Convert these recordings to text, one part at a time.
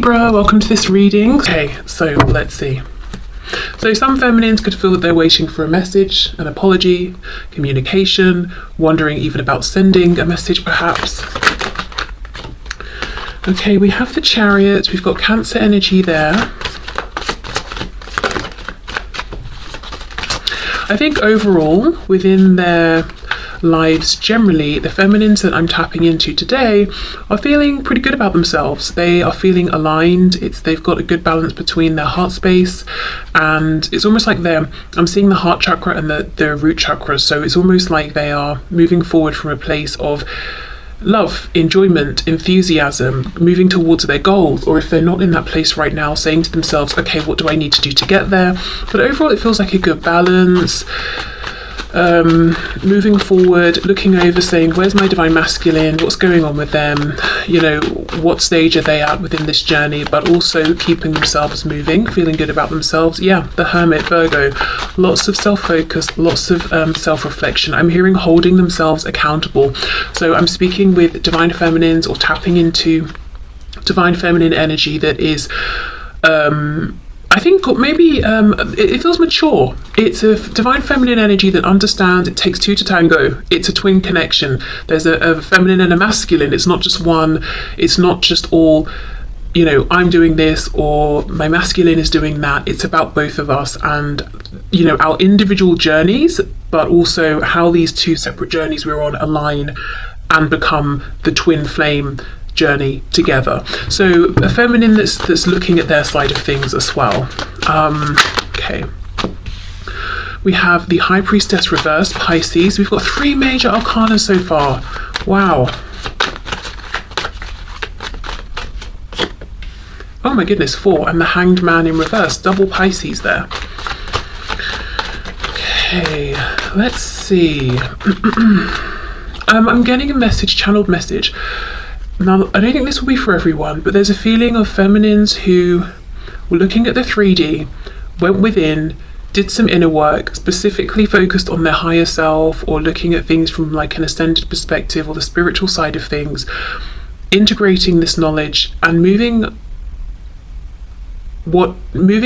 Libra, welcome to this reading. Okay, so let's see. So some feminines could feel that they're waiting for a message, an apology, communication, wondering even about sending a message perhaps. Okay, we have the Chariot, we've got Cancer energy there. I think overall, within their lives generally, the feminines that I'm tapping into today are feeling pretty good about themselves. They are feeling aligned. They've got a good balance between their heart space, and it's almost like I'm seeing the heart chakra and the root chakras, so it's almost like they are moving forward from a place of love, enjoyment, enthusiasm, moving towards their goals, or if they're not in that place right now, saying to themselves, okay, what do I need to do to get there? But overall it feels like a good balance. Moving forward, looking over, saying, where's my divine masculine, what's going on with them, you know, what stage are they at within this journey, but also keeping themselves moving, feeling good about themselves. Yeah, the Hermit, Virgo, lots of self-focus, lots of self-reflection. I'm hearing holding themselves accountable. So I'm speaking with divine feminines or tapping into divine feminine energy that is I think maybe it feels mature. It's a divine feminine energy that understands it takes two to tango. It's a twin connection. There's a feminine and a masculine. It's not just one. It's not just all, you know, I'm doing this or my masculine is doing that. It's about both of us and, you know, our individual journeys, but also how these two separate journeys we're on align and become the twin flame journey together. So a feminine that's looking at their side of things as well. Okay, we have the High Priestess reversed, Pisces. We've got 3 major arcana so far. Wow. Oh my goodness, 4, and the Hanged Man in reverse, double Pisces there. Okay, let's see. I'm getting a message, channeled message. Now, I don't think this will be for everyone, but there's a feeling of feminines who were looking at the 3D, went within, did some inner work, specifically focused on their higher self or looking at things from like an ascended perspective or the spiritual side of things, integrating this knowledge and moving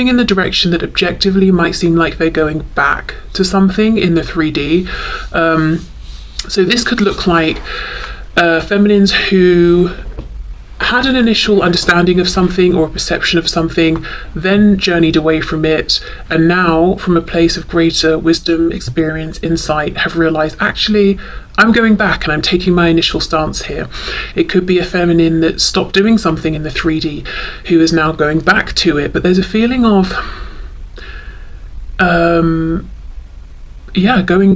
in the direction that objectively might seem like they're going back to something in the 3D. So this could look like feminines who had an initial understanding of something or a perception of something, then journeyed away from it, and now from a place of greater wisdom, experience, insight, have realized, actually, I'm going back and I'm taking my initial stance here. It could be a feminine that stopped doing something in the 3D who is now going back to it, but there's a feeling of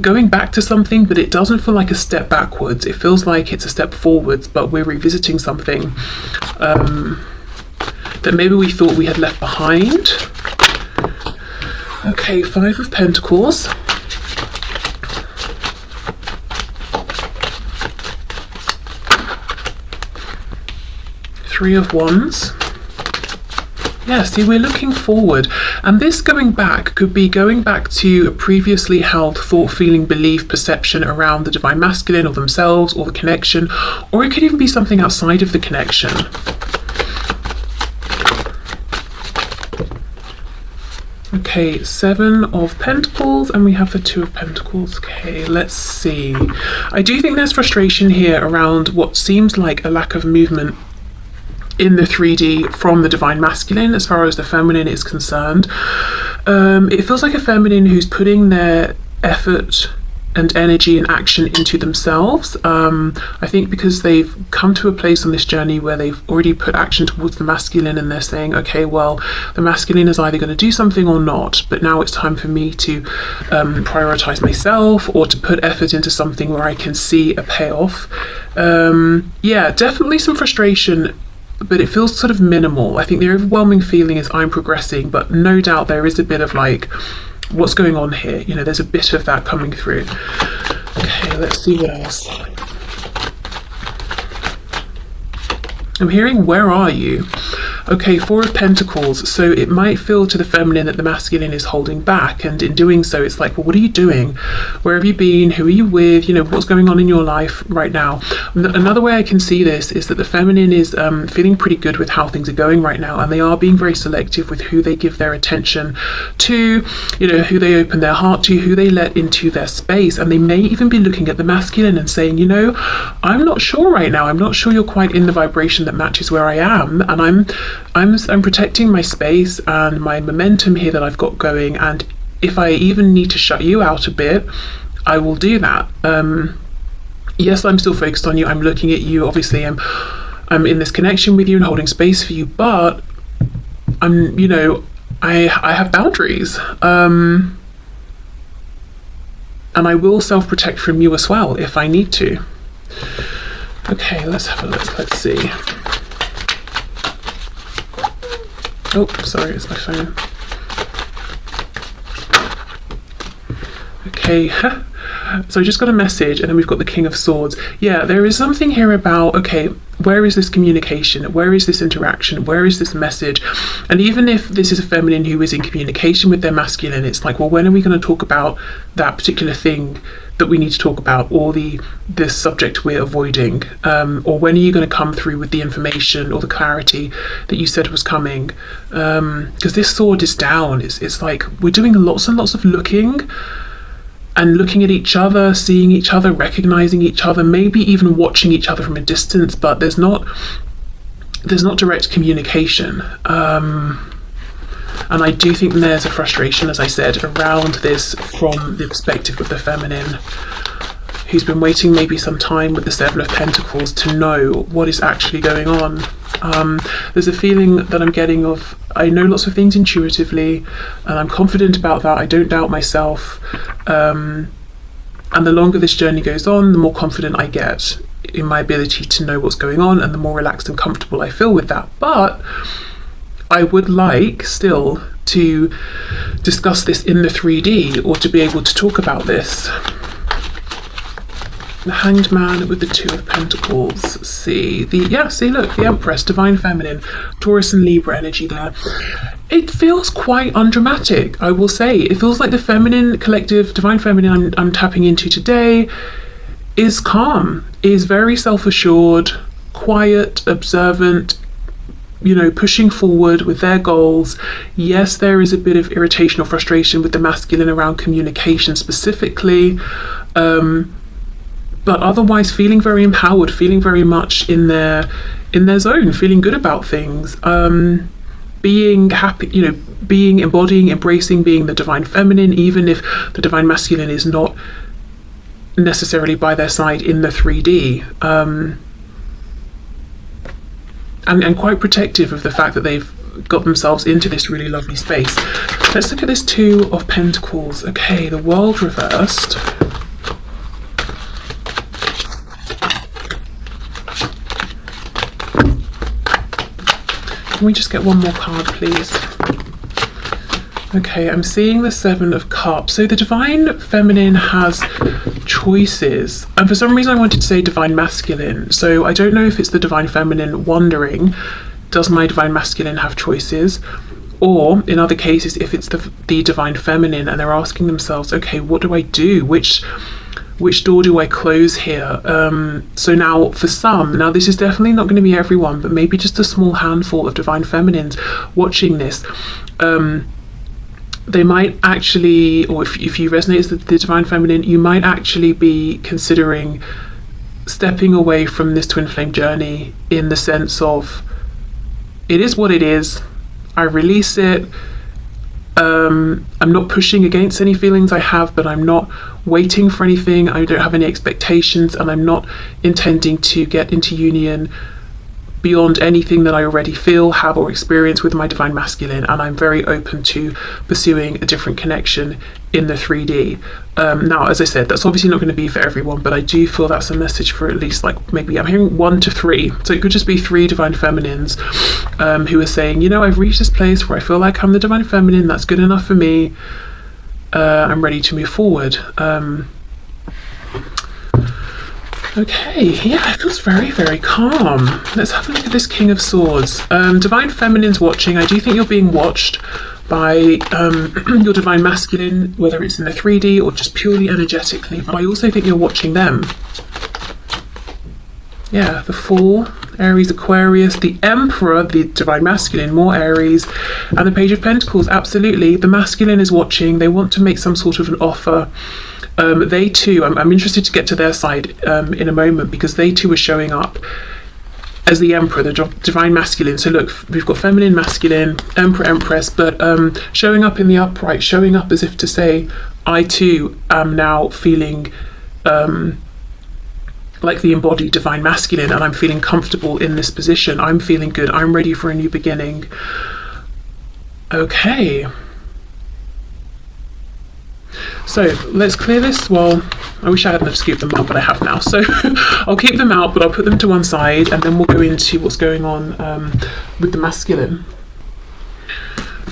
going back to something, but it doesn't feel like a step backwards. It feels like it's a step forwards, but we're revisiting something that maybe we thought we had left behind. Okay, 5 of Pentacles. Three of Wands. Yeah, see, we're looking forward, and this going back could be going back to a previously held thought, feeling, belief, perception around the divine masculine or themselves or the connection, or it could even be something outside of the connection. Okay, 7 of Pentacles, and we have the 2 of Pentacles. Okay, let's see. I do think there's frustration here around what seems like a lack of movement in the 3D from the divine masculine as far as the feminine is concerned. It feels like a feminine who's putting their effort and energy and action into themselves. I think because they've come to a place on this journey where they've already put action towards the masculine and they're saying, okay, well, the masculine is either going to do something or not, but now it's time for me to prioritize myself or to put effort into something where I can see a payoff. Yeah, definitely some frustration, but it feels sort of minimal. I think the overwhelming feeling is I'm progressing, but no doubt there is a bit of like, what's going on here? You know, there's a bit of that coming through. Okay, let's see what else. I'm hearing, where are you? Okay, Four of Pentacles. So it might feel to the feminine that the masculine is holding back, and in doing so it's like, well, what are you doing? Where have you been? Who are you with? You know, what's going on in your life right now? Another way I can see this is that the feminine is feeling pretty good with how things are going right now, and they are being very selective with who they give their attention to, you know, who they open their heart to, who they let into their space. And they may even be looking at the masculine and saying, you know, I'm not sure right now, I'm not sure you're quite in the vibration that matches where I am, and I'm protecting my space and my momentum here that I've got going, and if I even need to shut you out a bit, I will do that. Yes, I'm still focused on you, I'm looking at you, obviously I'm in this connection with you and holding space for you, but I'm, you know, I have boundaries, and I will self-protect from you as well if I need to. Okay, let's have a look. Let's see. Oh, sorry, it's my phone. Okay, so I just got a message, and then we've got the King of Swords. Yeah, there is something here about, okay, where is this communication? Where is this interaction? Where is this message? And even if this is a feminine who is in communication with their masculine, it's like, well, when are we going to talk about that particular thing that we need to talk about, or the subject we're avoiding, or when are you going to come through with the information or the clarity that you said was coming? Because this sword is down. It's like we're doing lots and lots of looking at each other, seeing each other, recognizing each other, maybe even watching each other from a distance, but there's not direct communication. And I do think there's a frustration, as I said, around this from the perspective of the feminine, who's been waiting maybe some time with the Seven of Pentacles to know what is actually going on. There's a feeling that I'm getting of, I know lots of things intuitively, and I'm confident about that, I don't doubt myself, and the longer this journey goes on, the more confident I get in my ability to know what's going on, and the more relaxed and comfortable I feel with that. But I would like still to discuss this in the 3D, or to be able to talk about this. The Hanged Man with the Two of Pentacles. See, look, the Empress, Divine Feminine, Taurus and Libra energy there. It feels quite undramatic, I will say. It feels like the feminine collective, Divine Feminine I'm tapping into today is calm, is very self-assured, quiet, observant, you know, pushing forward with their goals. Yes, there is a bit of irritation or frustration with the masculine around communication specifically, but otherwise feeling very empowered, feeling very much in their zone, feeling good about things, being happy, you know, embodying, embracing being the Divine Feminine, even if the Divine Masculine is not necessarily by their side in the 3D. And quite protective of the fact that they've got themselves into this really lovely space. Let's look at this Two of Pentacles. Okay, the World reversed. Can we just get one more card, please? Okay, I'm seeing the Seven of Cups. So the Divine Feminine has choices. And for some reason I wanted to say Divine Masculine. So I don't know if it's the Divine Feminine wondering, does my Divine Masculine have choices? Or in other cases, if it's the Divine Feminine and they're asking themselves, okay, what do I do? Which door do I close here? So now for some, now this is definitely not going to be everyone, but maybe just a small handful of Divine Feminines watching this, they might actually, or if you resonate with the Divine Feminine, you might actually be considering stepping away from this twin flame journey, in the sense of, it is what it is, I release it, I'm not pushing against any feelings I have, but I'm not waiting for anything, I don't have any expectations, and I'm not intending to get into union beyond anything that I already feel, have, or experience with my Divine Masculine, and I'm very open to pursuing a different connection in the 3D. Now, as I said, that's obviously not going to be for everyone, but I do feel that's a message for at least, like, maybe I'm hearing 1 to 3, so it could just be 3 Divine Feminines who are saying, you know, I've reached this place where I feel like I'm the Divine Feminine, that's good enough for me, I'm ready to move forward. Okay, yeah, it feels very, very calm. Let's have a look at this King of Swords. Divine Feminine's watching. I do think you're being watched by your Divine Masculine, whether it's in the 3D or just purely energetically, but I also think you're watching them. Yeah, the Fool, Aries, Aquarius, the Emperor, the Divine Masculine, more Aries, and the Page of Pentacles, absolutely. The Masculine is watching. They want to make some sort of an offer. They too, I'm interested to get to their side in a moment, because they too are showing up as the Emperor, the Divine Masculine. So look, we've got Feminine, Masculine, Emperor, Empress, but showing up in the upright, showing up as if to say, I too am now feeling like the embodied Divine Masculine, and I'm feeling comfortable in this position. I'm feeling good. I'm ready for a new beginning. Okay. So let's clear this. Well, I wish I hadn't have scooped them up, but I have now. So I'll keep them out, but I'll put them to one side, and then we'll go into what's going on with the masculine.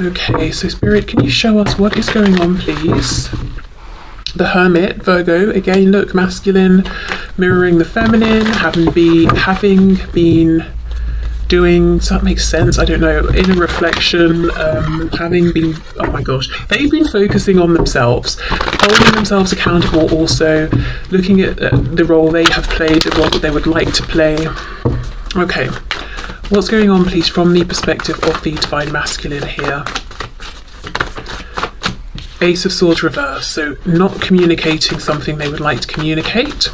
Okay, so Spirit, can you show us what is going on, please? The Hermit, Virgo, again, look, masculine, mirroring the feminine, having been doing, so that makes sense, I don't know, inner reflection, having been, oh my gosh, they've been focusing on themselves, holding themselves accountable, also looking at the role they have played, the role that they would like to play. Okay, what's going on, please, from the perspective of the Divine Masculine here? Ace of Swords reverse, so not communicating something they would like to communicate.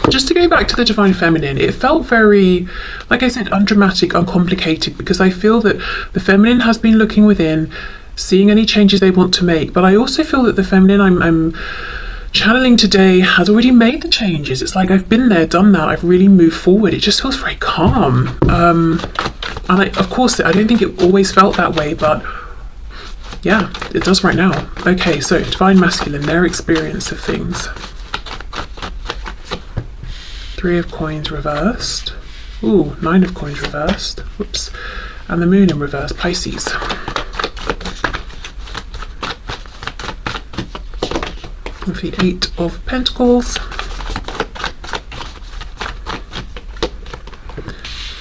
Just to go back to the Divine Feminine, it felt very, like I said, undramatic, uncomplicated, because I feel that the Feminine has been looking within, seeing any changes they want to make, but I also feel that the Feminine I'm channeling today has already made the changes. It's like I've been there, done that, I've really moved forward. It just feels very calm. And of course, I don't think it always felt that way, but yeah, it does right now. Okay, so Divine Masculine, their experience of things. Three of Coins reversed. Ooh, Nine of Coins reversed. Whoops. And the Moon in reverse, Pisces. With the Eight of Pentacles.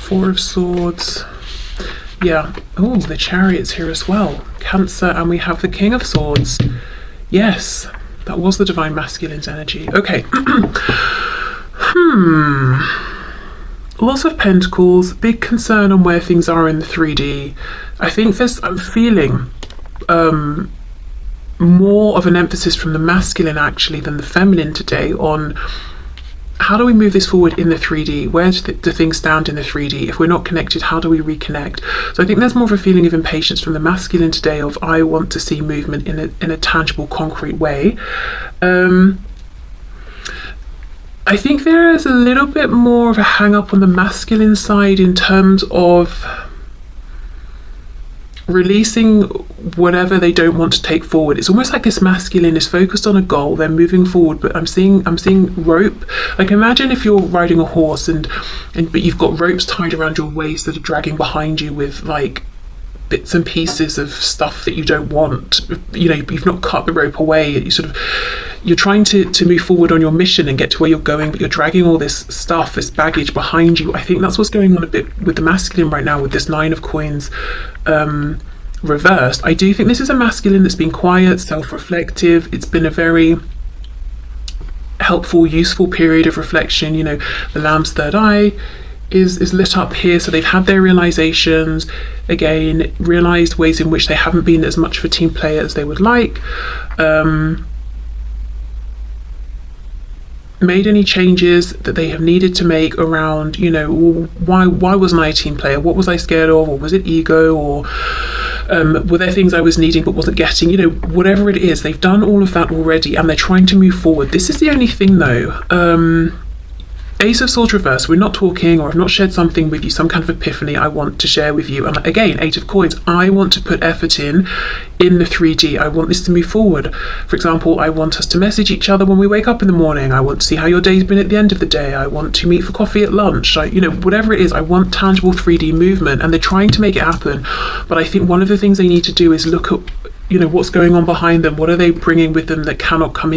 Four of Swords. Yeah. Oh, the Chariot's here as well. Cancer, and we have the King of Swords. Yes, that was the Divine Masculine's energy. Okay. Lots of Pentacles, big concern on where things are in the 3D. I think I'm feeling more of an emphasis from the masculine actually than the feminine today on how do we move this forward in the 3D? Where do things stand in the 3D? If we're not connected, how do we reconnect? So I think there's more of a feeling of impatience from the masculine today of I want to see movement in a tangible, concrete way. I think there is a little bit more of a hang up on the masculine side in terms of releasing whatever they don't want to take forward. It's almost like this masculine is focused on a goal, they're moving forward, but I'm seeing rope. Like imagine if you're riding a horse but you've got ropes tied around your waist that are dragging behind you with like bits and pieces of stuff that you don't want. You know, you've not cut the rope away. You're trying to move forward on your mission and get to where you're going, but you're dragging all this stuff, this baggage behind you. I think that's what's going on a bit with the masculine right now with this Nine of Coins reversed. I do think this is a masculine that's been quiet, self-reflective. It's been a very helpful, useful period of reflection. You know, the Lamb's third eye is lit up here, so they've had their realizations, again, realized ways in which they haven't been as much of a team player as they would like, made any changes that they have needed to make around, you know, why wasn't I a team player? What was I scared of? Or was it ego? Or were there things I was needing but wasn't getting? You know, whatever it is, they've done all of that already and they're trying to move forward. This is the only thing though. Ace of Swords reverse, we're not talking, or I've not shared something with you, some kind of epiphany I want to share with you. And again, Eight of Coins, I want to put effort in the 3D. I want this to move forward. For example, I want us to message each other when we wake up in the morning. I want to see how your day's been at the end of the day. I want to meet for coffee at lunch. You know, whatever it is, I want tangible 3D movement, and they're trying to make it happen. But I think one of the things they need to do is look at, you know, what's going on behind them. What are they bringing with them that cannot come